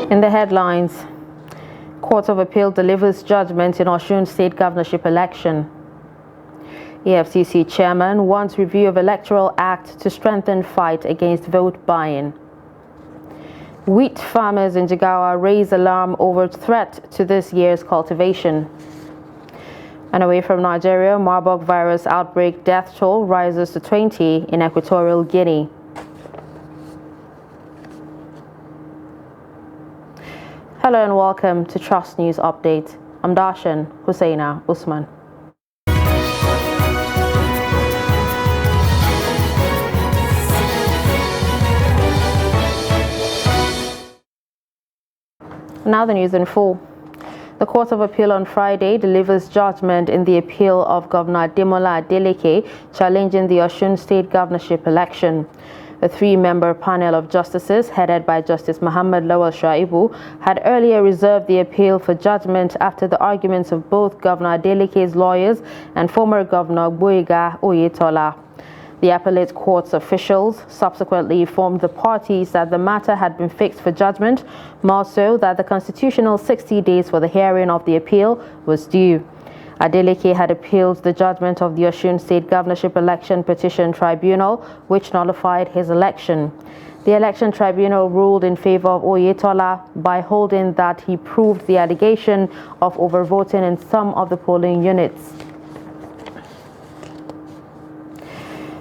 In the headlines, Court of Appeal delivers judgment in Osun State governorship election. EFCC chairman wants review of Electoral Act to strengthen fight against vote buying. Wheat farmers in Jigawa raise alarm over threat to this year's cultivation. And away from Nigeria, Marburg virus outbreak death toll rises to 20 in Equatorial Guinea. Hello and welcome to Trust News Update. I'm Darshan Hussaina Usman. Now the news in full. The Court of Appeal on Friday delivers judgment in the appeal of Governor Ademola Adeleke challenging the Osun State governorship election. A three-member panel of justices, headed by Justice Muhammad Lawal Shaibu, had earlier reserved the appeal for judgment after the arguments of both Governor Adeleke's lawyers and former Governor Gboyega Oyetola. The appellate court's officials subsequently informed the parties that the matter had been fixed for judgment, more so that the constitutional 60 days for the hearing of the appeal was due. Adeleke had appealed the judgment of the Osun State Governorship Election Petition Tribunal, which nullified his election. The election tribunal ruled in favor of Oyetola by holding that he proved the allegation of overvoting in some of the polling units.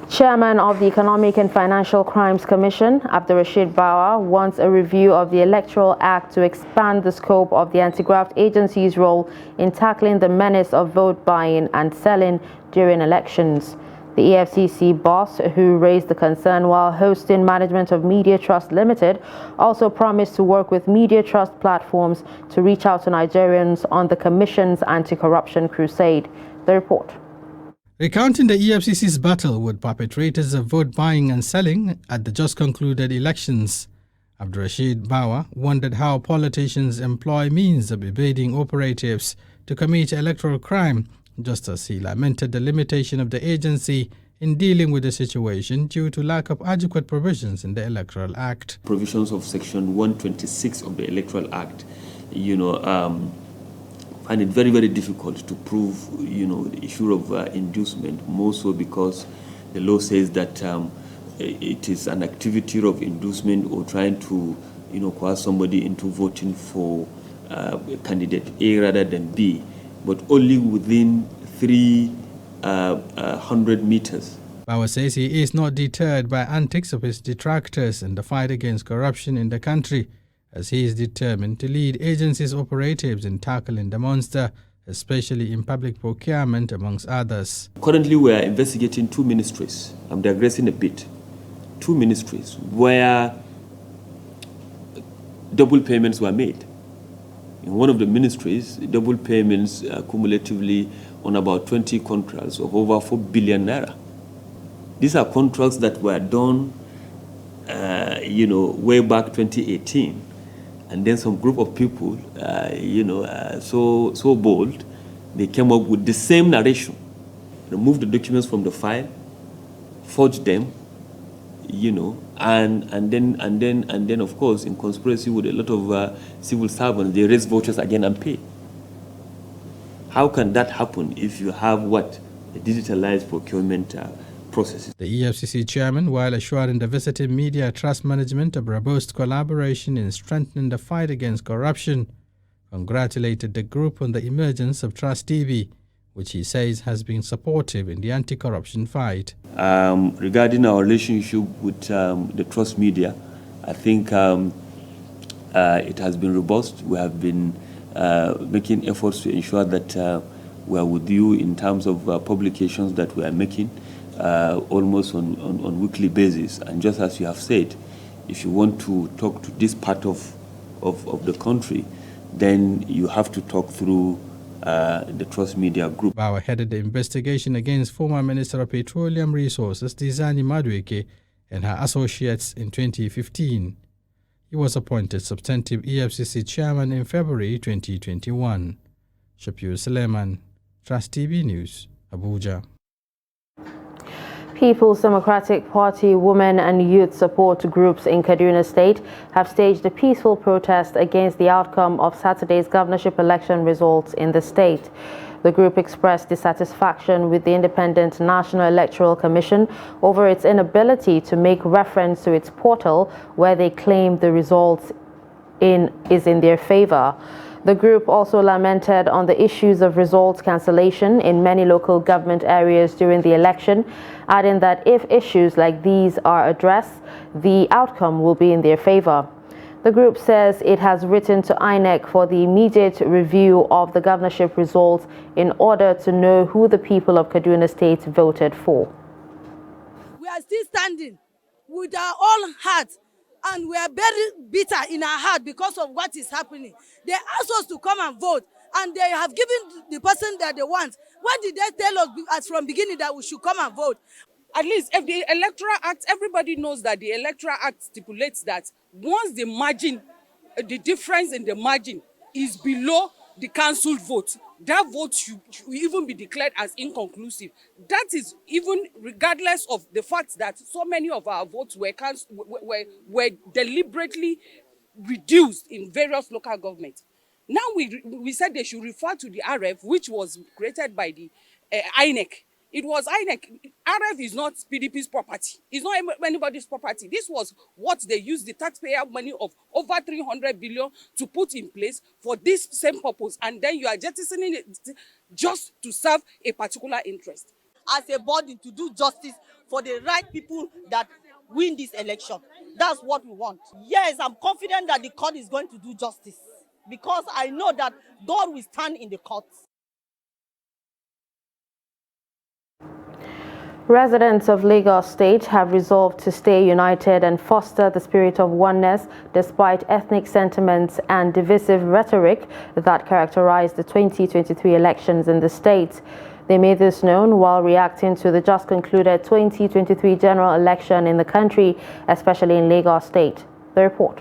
Chairman of the Economic and Financial Crimes Commission, Abdurrashid Bawa, wants a review of the Electoral Act to expand the scope of the anti-graft agency's role in tackling the menace of vote buying and selling during elections. The EFCC boss, who raised the concern while hosting management of Media Trust Limited, also promised to work with Media Trust platforms to reach out to Nigerians on the Commission's anti-corruption crusade. The report. Recounting the EFCC's battle with perpetrators of vote buying and selling at the just concluded elections, Abdurrashid Bawa wondered how politicians employ means of evading operatives to commit electoral crime, just as he lamented the limitation of the agency in dealing with the situation due to lack of adequate provisions in the Electoral Act. Provisions of Section 126 of the Electoral Act, find it very, very difficult to prove, the issue of inducement, more so because the law says that it is an activity of inducement or trying to, coerce somebody into voting for candidate A rather than B, but only within 300 meters. Bawa says he is not deterred by antics of his detractors in the fight against corruption in the country, as he is determined to lead agencies' operatives in tackling the monster, especially in public procurement, amongst others. Currently, we are investigating two ministries. I'm digressing a bit. Two ministries where double payments were made. In one of the ministries, double payments cumulatively on about 20 contracts of over 4 billion naira. These are contracts that were done, way back 2018. And then some group of people, so bold, they came up with the same narration, removed the documents from the file, forged them, and then of course in conspiracy with a lot of civil servants, they raise vouchers again and pay. How can that happen if you have a digitalized procurement processes? The EFCC chairman, while assuring the visiting Media Trust Management of robust collaboration in strengthening the fight against corruption, congratulated the group on the emergence of Trust TV, which he says has been supportive in the anti-corruption fight. Regarding our relationship with the Trust Media, I think it has been robust. We have been making efforts to ensure that we are with you in terms of publications that we are making. Almost on weekly basis, and just as you have said, if you want to talk to this part of the country, then you have to talk through the Trust Media Group. Bawa headed the investigation against former Minister of Petroleum Resources Dizani Madueke and her associates in 2015. He was appointed substantive EFCC chairman in February 2021. Shapir Suleiman, Trust TV News, Abuja. People's Democratic Party women and youth support groups in Kaduna State have staged a peaceful protest against the outcome of Saturday's governorship election results in the state. The group expressed dissatisfaction with the Independent National Electoral Commission over its inability to make reference to its portal where they claim the results is in their favor. The group also lamented on the issues of results cancellation in many local government areas during the election, adding that if issues like these are addressed, the outcome will be in their favor. The group says it has written to INEC for the immediate review of the governorship results in order to know who the people of Kaduna State voted for. We are still standing with our own heart, and we are very bitter in our heart because of what is happening. They asked us to come and vote, and they have given the person that they want. Why did they tell us from beginning that we should come and vote? At least if the Electoral Act, everybody knows that the Electoral Act stipulates that once the margin, the difference in the margin is below the cancelled vote, that vote should even be declared as inconclusive. That is even regardless of the fact that so many of our votes were deliberately reduced in various local governments. Now we said they should refer to the RF, which was created by the INEC. It was INEC. RF is not PDP's property. It's not anybody's property. This was what they used the taxpayer money of over 300 billion to put in place for this same purpose. And then you are jettisoning it just to serve a particular interest. As a body to do justice for the right people that win this election. That's what we want. Yes, I'm confident that the court is going to do justice because I know that God will stand in the courts. Residents of Lagos State have resolved to stay united and foster the spirit of oneness despite ethnic sentiments and divisive rhetoric that characterized the 2023 elections in the state. They made this known while reacting to the just concluded 2023 general election in the country, especially in Lagos State. The report.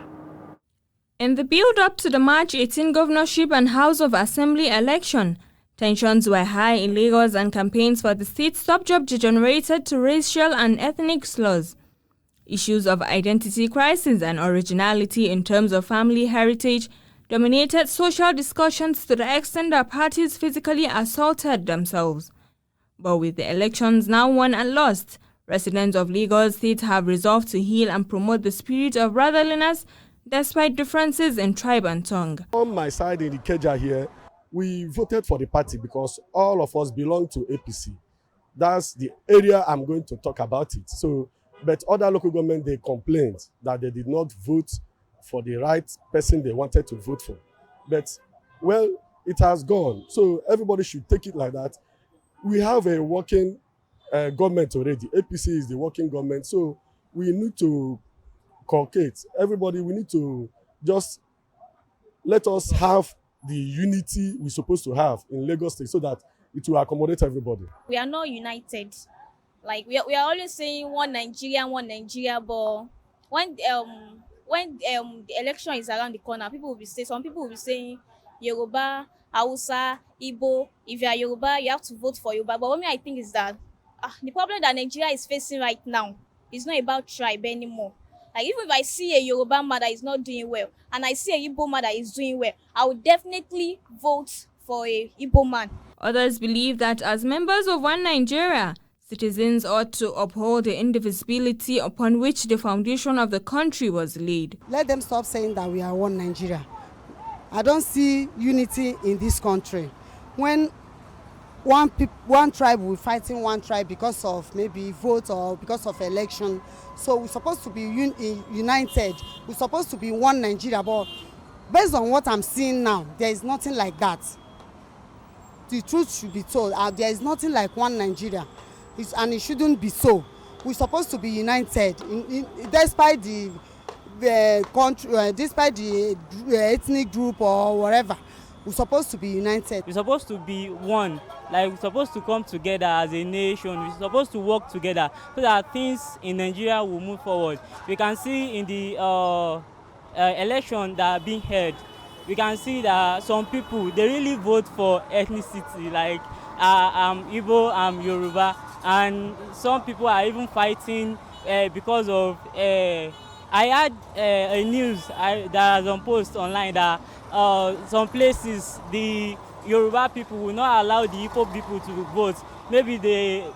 In the build-up to the March 18 governorship and House of Assembly election, tensions were high in Lagos and campaigns for the state's top job degenerated to racial and ethnic slurs. Issues of identity crisis and originality in terms of family heritage dominated social discussions to the extent that parties physically assaulted themselves. But with the elections now won and lost, residents of Lagos State have resolved to heal and promote the spirit of brotherliness despite differences in tribe and tongue. On my side in the Ikeja here, we voted for the party because all of us belong to APC. That's the area I'm going to talk about it. So, but other local government, they complained that they did not vote for the right person they wanted to vote for. But, well, it has gone. So everybody should take it like that. We have a working government already. APC is the working government. So we need to concate. Everybody, we need to just let us have the unity we're supposed to have in Lagos State so that it will accommodate everybody. We are not united. Like we are always saying one Nigeria, but when the election is around the corner, some people will be saying Yoruba, Hausa, Igbo. If you are Yoruba, you have to vote for Yoruba. But what I think is that the problem that Nigeria is facing right now is not about tribe anymore. Like even if I see a Yoruba man that is not doing well and I see a Igbo man that is doing well, I would definitely vote for a Igbo man. Others believe that as members of One Nigeria, citizens ought to uphold the indivisibility upon which the foundation of the country was laid. Let them stop saying that we are one Nigeria. I don't see unity in this country. When one tribe will fighting one tribe because of maybe vote or because of election, so we're supposed to be united. We're supposed to be one Nigeria, but based on what I'm seeing now, there is nothing like that. The truth should be told. There is nothing like one Nigeria, and it shouldn't be so. We're supposed to be united, despite the country, despite the ethnic group or whatever. We're supposed to be united. We're supposed to be one. Like we're supposed to come together as a nation. We're supposed to work together so that things in Nigeria will move forward. We can see in the election that are being held, we can see that some people, they really vote for ethnicity. Like I'm Igbo, I'm Yoruba, and some people are even fighting because of. I had a news that was on post online that some places the Yoruba people will not allow the Igbo people to vote. Maybe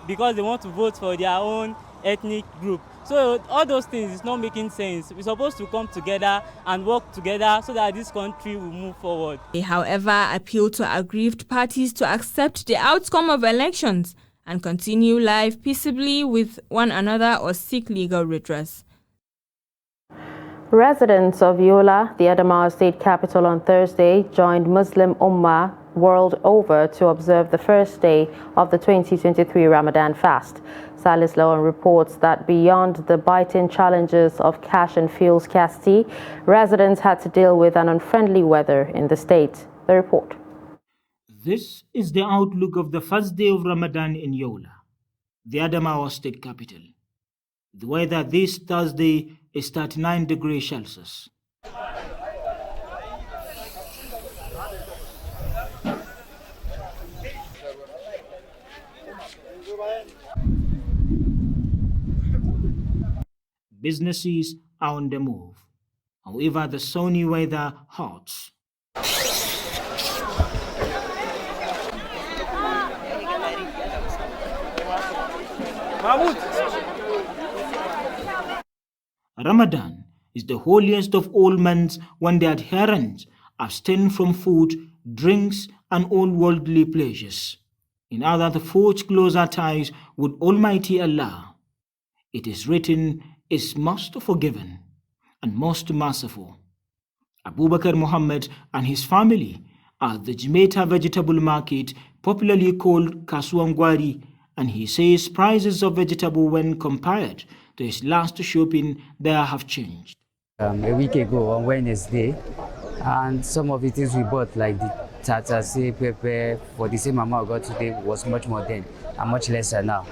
because they want to vote for their own ethnic group. So all those things is not making sense. We're supposed to come together and work together so that this country will move forward. They, however, appeal to aggrieved parties to accept the outcome of elections and continue life peaceably with one another or seek legal redress. Residents of Yola, the Adamawa state capital, on Thursday joined Muslim Ummah world over to observe the first day of the 2023 Ramadan fast. Salis Lawan reports that beyond the biting challenges of cash and fuel scarcity, residents had to deal with an unfriendly weather in the state. The report. This is the outlook of the first day of Ramadan in Yola, the Adamawa state capital. The weather this Thursday is 39 degrees Celsius. Businesses are on the move. However, the sunny weather hurts. Ramadan is the holiest of all months when the adherents abstain from food, drinks, and all worldly pleasures, in order to forge closer ties with Almighty Allah. It is written, is most forgiven and most merciful. Abu Bakr Muhammad and his family are at the Jimeta vegetable market, popularly called Kasuangwari, and he says prices of vegetable when compared to his last shopping there have changed. A week ago on Wednesday, and some of the things we bought, like the tatase, pepper, for the same amount we got today, was much more then and much lesser now.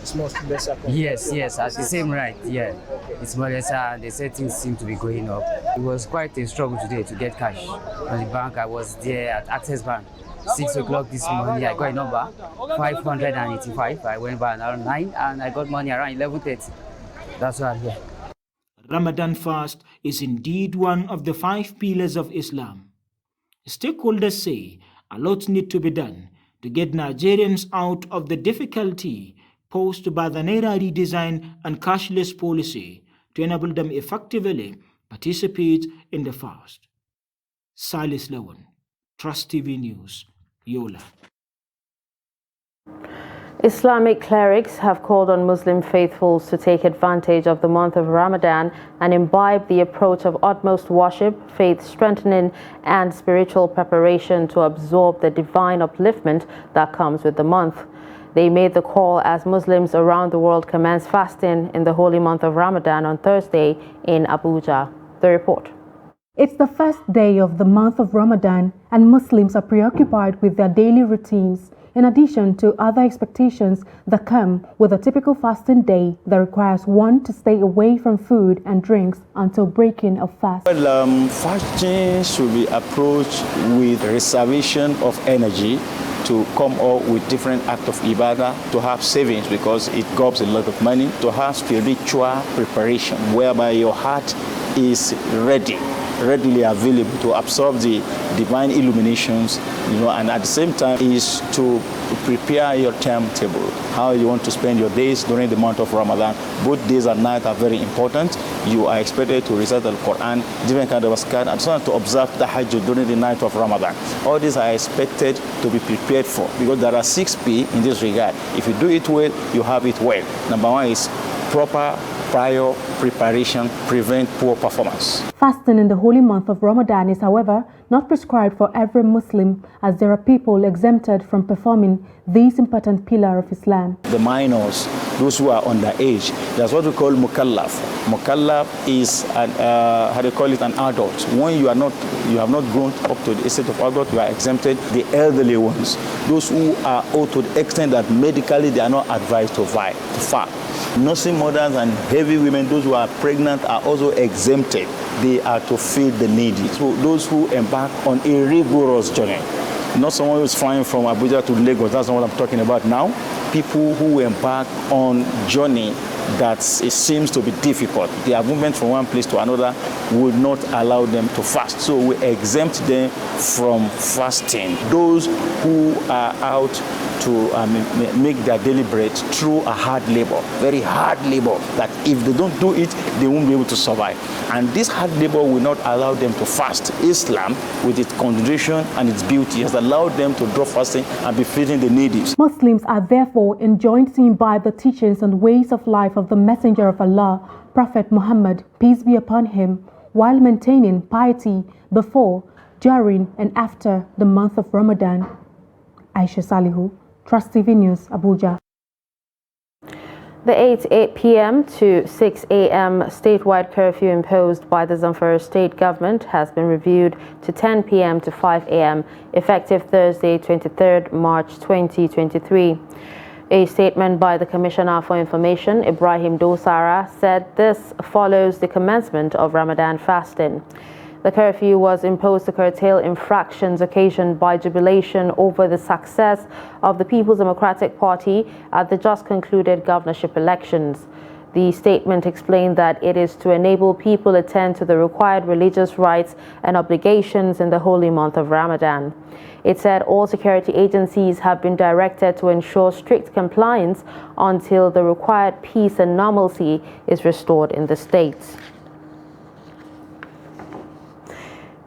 It's much lesser? Yes, at the same rate, yeah. It's more lesser, and they said things seem to be going up. It was quite a struggle today to get cash. On the bank, I was there at Access Bank. 6 o'clock this morning, I got a number, 585. I went by around 9, and I got money around 11:30. That's why I'm here. Ramadan fast is indeed one of the 5 pillars of Islam. Stakeholders say a lot need to be done to get Nigerians out of the difficulty posed by the Naira redesign and cashless policy to enable them effectively participate in the fast. Salis Lawan, Trust TV News, Yola. Islamic clerics have called on Muslim faithfuls to take advantage of the month of Ramadan and imbibe the approach of utmost worship, faith strengthening, and spiritual preparation to absorb the divine upliftment that comes with the month. They made the call as Muslims around the world commence fasting in the holy month of Ramadan on Thursday in Abuja. The report. It's the first day of the month of Ramadan, and Muslims are preoccupied with their daily routines, in addition to other expectations that come with a typical fasting day that requires one to stay away from food and drinks until breaking of fast. Well, fasting should be approached with reservation of energy to come up with different acts of ibadah, to have savings because it gobs a lot of money, to have spiritual preparation whereby your heart is readily available to absorb the divine illuminations, and at the same time is to prepare your timetable, how you want to spend your days during the month of Ramadan. Both days and night are very important. You are expected to recite the Quran, different kind of azkar, and so on, to observe the Hajj during the night of Ramadan. All these are expected to be prepared for because there are 6 P in this regard. If you do it well, you have it well. Number 1 is proper prior preparation, prevent poor performance. Fasting in the holy month of Ramadan is, however, not prescribed for every Muslim, as there are people exempted from performing this important pillar of Islam. The minors, those who are underage, that's what we call mukallaf. Mukallaf is an adult. When you have not grown up to the state of adult, you are exempted. The elderly ones, those who are out to the extent that medically they are not advised to fast. Nursing mothers and heavy women, those who are pregnant, are also exempted. They are to feed the needy. So those who embark on a rigorous journey, not someone who's flying from Abuja to Lagos. That's not what I'm talking about now. People who embark on journey that it seems to be difficult. Their movement from one place to another would not allow them to fast. So we exempt them from fasting. Those who are out to make their daily bread through a hard labor, very hard labor, that if they don't do it, they won't be able to survive. And this hard labor will not allow them to fast. Islam, with its concentration and its beauty, has allowed them to drop fasting and be feeding the needy. Muslims are therefore enjoined to imbibe the teachings and ways of life of the Messenger of Allah, Prophet Muhammad, peace be upon him, while maintaining piety before, during, and after the month of Ramadan. Aisha Salihu, Trust TV News, Abuja. The 8 p.m. to 6 a.m. statewide curfew imposed by the Zamfara state government has been reviewed to 10 p.m. to 5 a.m. effective Thursday, 23rd March 2023. A statement by the Commissioner for Information, Ibrahim Dosara, said this follows the commencement of Ramadan fasting. The curfew was imposed to curtail infractions occasioned by jubilation over the success of the People's Democratic Party at the just concluded governorship elections. The statement explained that it is to enable people to attend to the required religious rites and obligations in the holy month of Ramadan. It said all security agencies have been directed to ensure strict compliance until the required peace and normalcy is restored in the state.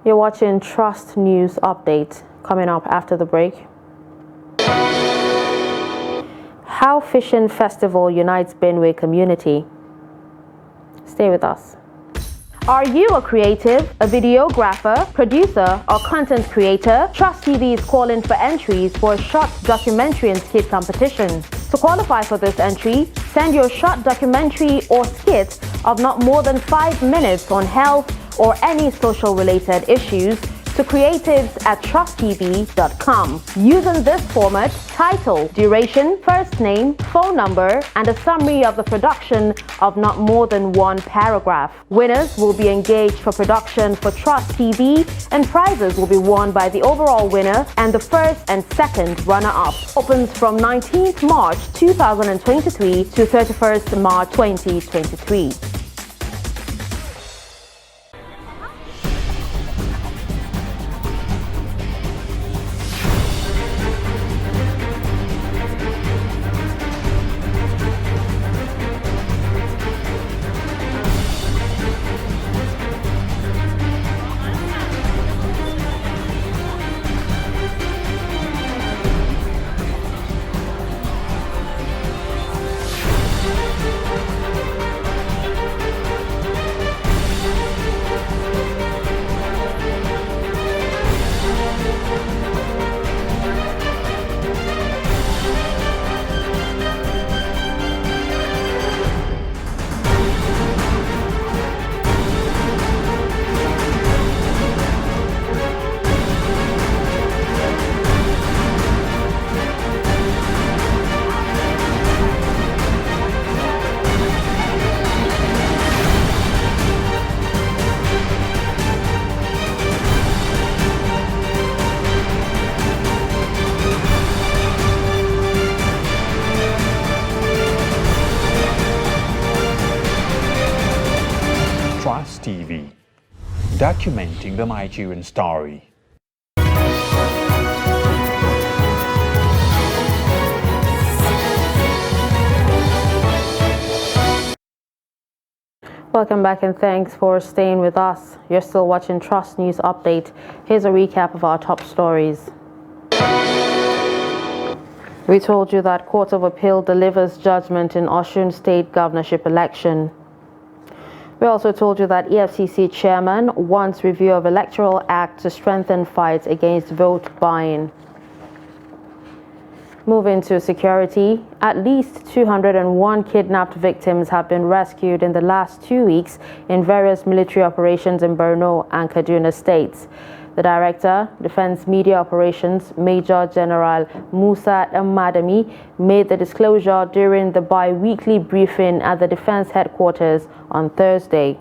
You're watching Trust News Update. Coming up after the break. How Fishing Festival unites Benue community. Stay with us. Are you a creative, a videographer, producer, or content creator? Trust TV is calling for entries for a short documentary and skit competition. To qualify for this entry, send your short documentary or skit of not more than 5 minutes on health or any social-related issues to creatives@trusttv.com. Using this format, title, duration, first name, phone number, and a summary of the production of not more than 1 paragraph. Winners will be engaged for production for Trust TV, and prizes will be won by the overall winner and the first and second runner-up. Opens from 19th March 2023 to 31st March 2023. Trust TV, documenting the Nigerian story. Welcome back and thanks for staying with us. You're still watching Trust News Update. Here's a recap of our top stories. We told you that Court of Appeal delivers judgment in Osun State governorship election. We also told you that EFCC chairman wants review of Electoral Act to strengthen fights against vote buying. Moving to security, at least 201 kidnapped victims have been rescued in the last 2 weeks in various military operations in Borno and Kaduna states. The Director, Defense Media Operations, Major General Musa Madami, made the disclosure during the bi-weekly briefing at the Defense Headquarters on Thursday.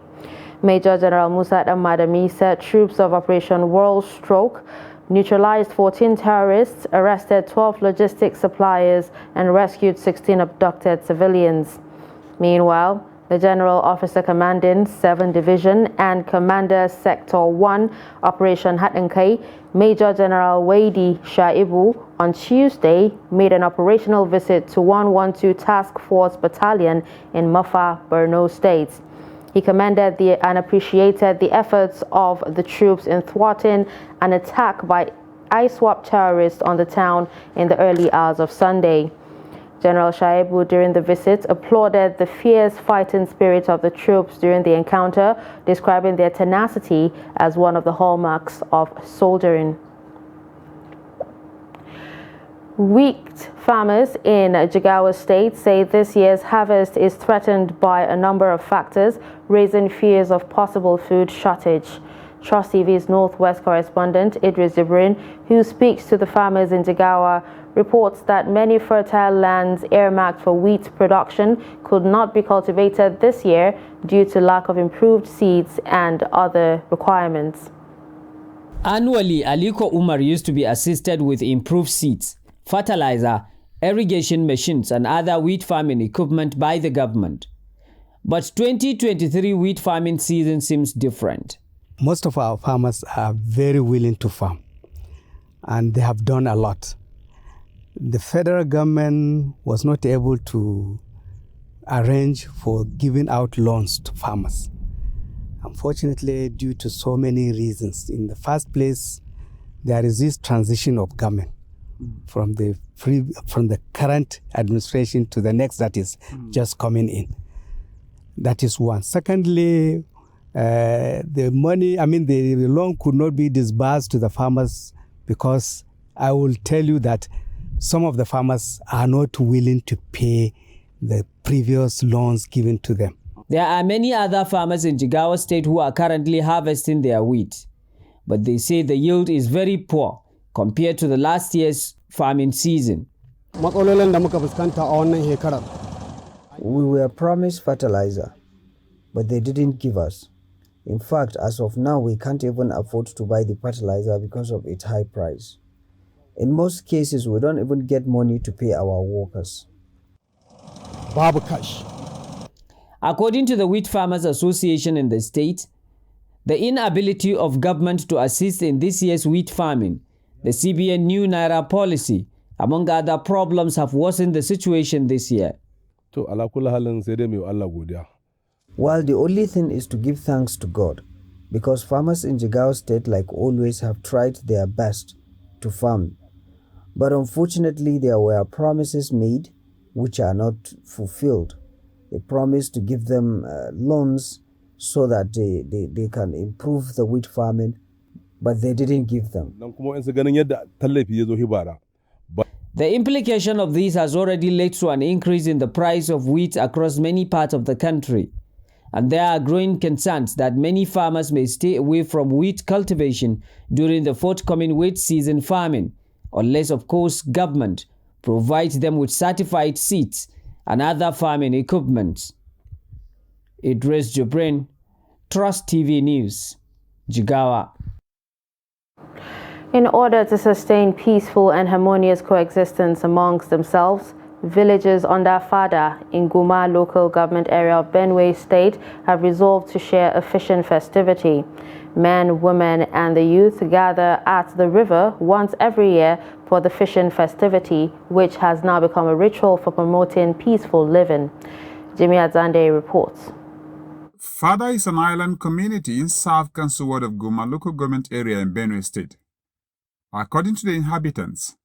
Major General Musa Madami said troops of Operation World Stroke neutralized 14 terrorists, arrested 12 logistics suppliers, and rescued 16 abducted civilians. Meanwhile, the General Officer commanding 7th Division and Commander Sector 1 Operation Hatankai, Major General Wadi Shaibu, on Tuesday made an operational visit to 112 Task Force Battalion in Mafa, Borno State. He commended and appreciated the efforts of the troops in thwarting an attack by ISWAP terrorists on the town in the early hours of Sunday. General Shaibu, during the visit, applauded the fierce fighting spirit of the troops during the encounter, describing their tenacity as one of the hallmarks of soldiering. Wheat farmers in Jigawa State say this year's harvest is threatened by a number of factors, raising fears of possible food shortage. Trust TV's Northwest correspondent Idris Jibrin, who speaks to the farmers in Jigawa, reports that many fertile lands earmarked for wheat production could not be cultivated this year due to lack of improved seeds and other requirements. Annually, Aliko Umar used to be assisted with improved seeds, fertilizer, irrigation machines and other wheat farming equipment by the government. But 2023 wheat farming season seems different. Most of our farmers are very willing to farm, and they have done a lot. The federal government was not able to arrange for giving out loans to farmers. Unfortunately, due to so many reasons. In the first place, there is this transition of government from the current administration to the next that is just coming in. That is one. Secondly, the loan could not be disbursed to the farmers because I will tell you that some of the farmers are not willing to pay the previous loans given to them. There are many other farmers in Jigawa State who are currently harvesting their wheat, but they say the yield is very poor compared to the last year's farming season. We were promised fertilizer, but they didn't give us. In fact, as of now, we can't even afford to buy the fertilizer because of its high price. In most cases, we don't even get money to pay our workers. Babu cash. According to the Wheat Farmers Association in the state, the inability of government to assist in this year's wheat farming, the CBN new Naira policy, among other problems, have worsened the situation this year. While the only thing is to give thanks to God, because farmers in Jigawa State, like always, have tried their best to farm. But unfortunately, there were promises made which are not fulfilled. They promised to give them loans so that they can improve the wheat farming, but they didn't give them. The implication of this has already led to an increase in the price of wheat across many parts of the country. And there are growing concerns that many farmers may stay away from wheat cultivation during the forthcoming wheat season farming, unless, of course, government provides them with certified seeds and other farming equipment. Idris Jibrin, Trust TV News, Jigawa. In order to sustain peaceful and harmonious coexistence amongst themselves, villagers under Fada in Guma local government area of Benue State have resolved to share a fishing festivity. Men, women and the youth gather at the river once every year for the fishing festivity, which has now become a ritual for promoting peaceful living. Jimmy Adzande reports. Fada is an island community in South Kansu ward of Guma local government area in Benue State. According to the inhabitants,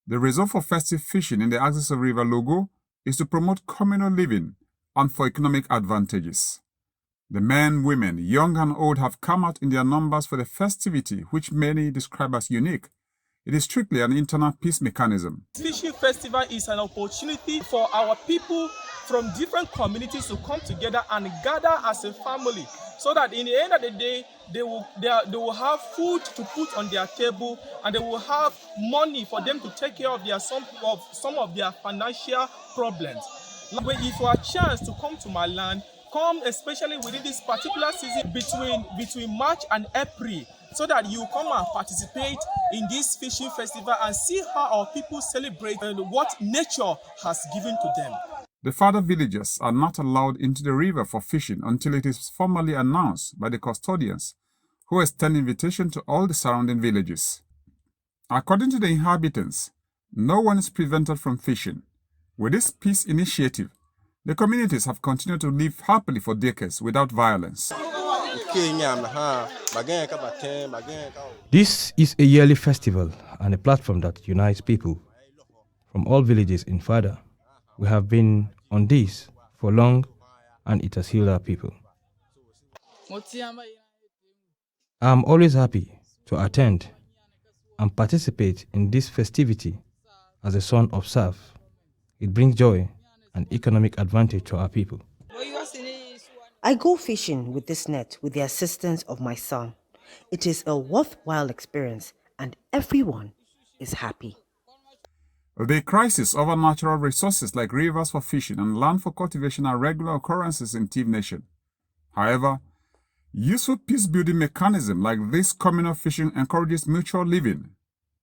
the resolve for festive fishing in the axis of River Logo is to promote communal living and for economic advantages. The men, women, young and old have come out in their numbers for the festivity, which many describe as unique. It is strictly an internal peace mechanism. Fishing festival is an opportunity for our people from different communities to come together and gather as a family, so that in the end of the day, they will have food to put on their table, and they will have money for them to take care of some of their financial problems. If you have a chance to come to my land, come especially within this particular season between March and April so that you come and participate in this fishing festival and see how our people celebrate and what nature has given to them. The further villagers are not allowed into the river for fishing until it is formally announced by the custodians, who extend invitation to all the surrounding villages. According to the inhabitants, no one is prevented from fishing. With this peace initiative, the communities have continued to live happily for decades without violence. This is a yearly festival and a platform that unites people from all villages in Fada. We have been on this for long and it has healed our people. I'm always happy to attend and participate in this festivity as a son of Saf. It brings joy and economic advantage to our people. I go fishing with this net with the assistance of my son. It is a worthwhile experience and everyone is happy. The crisis over natural resources like rivers for fishing and land for cultivation are regular occurrences in Tiv Nation. However, useful peace-building mechanism like this communal fishing encourages mutual living.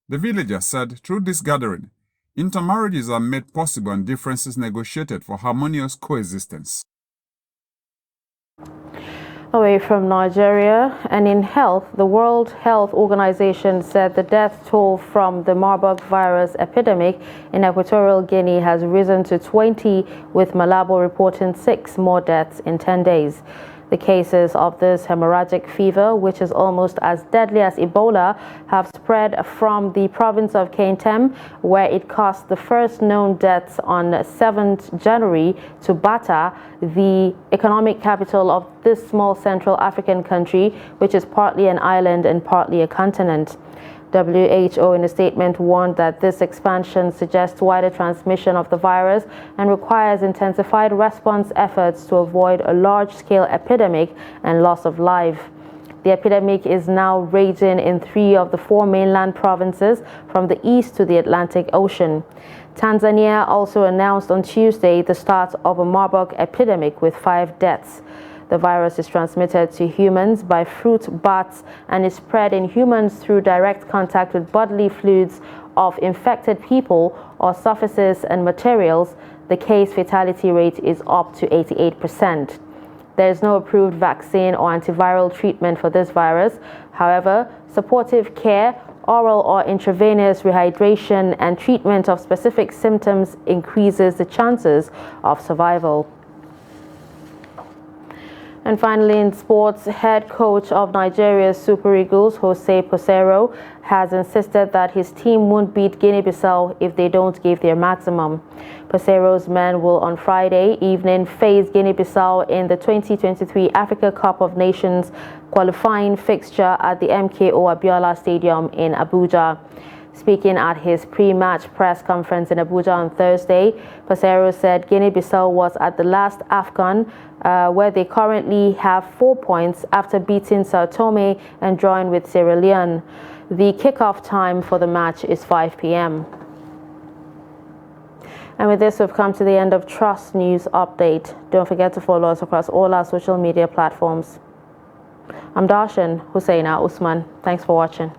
The villagers said through this gathering, intermarriages are made possible and differences negotiated for harmonious coexistence. Away from Nigeria, and in health, the World Health Organization said the death toll from the Marburg virus epidemic in Equatorial Guinea has risen to 20, with Malabo reporting 6 more deaths in 10 days. The cases of this hemorrhagic fever, which is almost as deadly as Ebola, have spread from the province of Kaintem, where it caused the first known deaths on 7th January, to Bata, the economic capital of this small Central African country, which is partly an island and partly a continent. WHO in a statement warned that this expansion suggests wider transmission of the virus and requires intensified response efforts to avoid a large-scale epidemic and loss of life. The epidemic is now raging in 3 of the 4 mainland provinces from the east to the Atlantic Ocean. Tanzania also announced on Tuesday the start of a Marburg epidemic with 5 deaths. The virus is transmitted to humans by fruit bats and is spread in humans through direct contact with bodily fluids of infected people or surfaces and materials. The case fatality rate is up to 88%. There is no approved vaccine or antiviral treatment for this virus. However, supportive care, oral or intravenous rehydration, and treatment of specific symptoms increases the chances of survival. And finally, in sports, head coach of Nigeria's Super Eagles, Jose Peseiro, has insisted that his team won't beat Guinea-Bissau if they don't give their maximum. Peseiro's men will on Friday evening face Guinea-Bissau in the 2023 Africa Cup of Nations qualifying fixture at the MKO Abiola Stadium in Abuja. Speaking at his pre-match press conference in Abuja on Thursday, Peseiro said Guinea-Bissau was at the last AFCON, where they currently have 4 points after beating Sao Tome and drawing with Sierra Leone. The kickoff time for the match is 5 p.m. And with this, we've come to the end of Trust News Update. Don't forget to follow us across all our social media platforms. I'm Darshan Husseina Usman. Thanks for watching.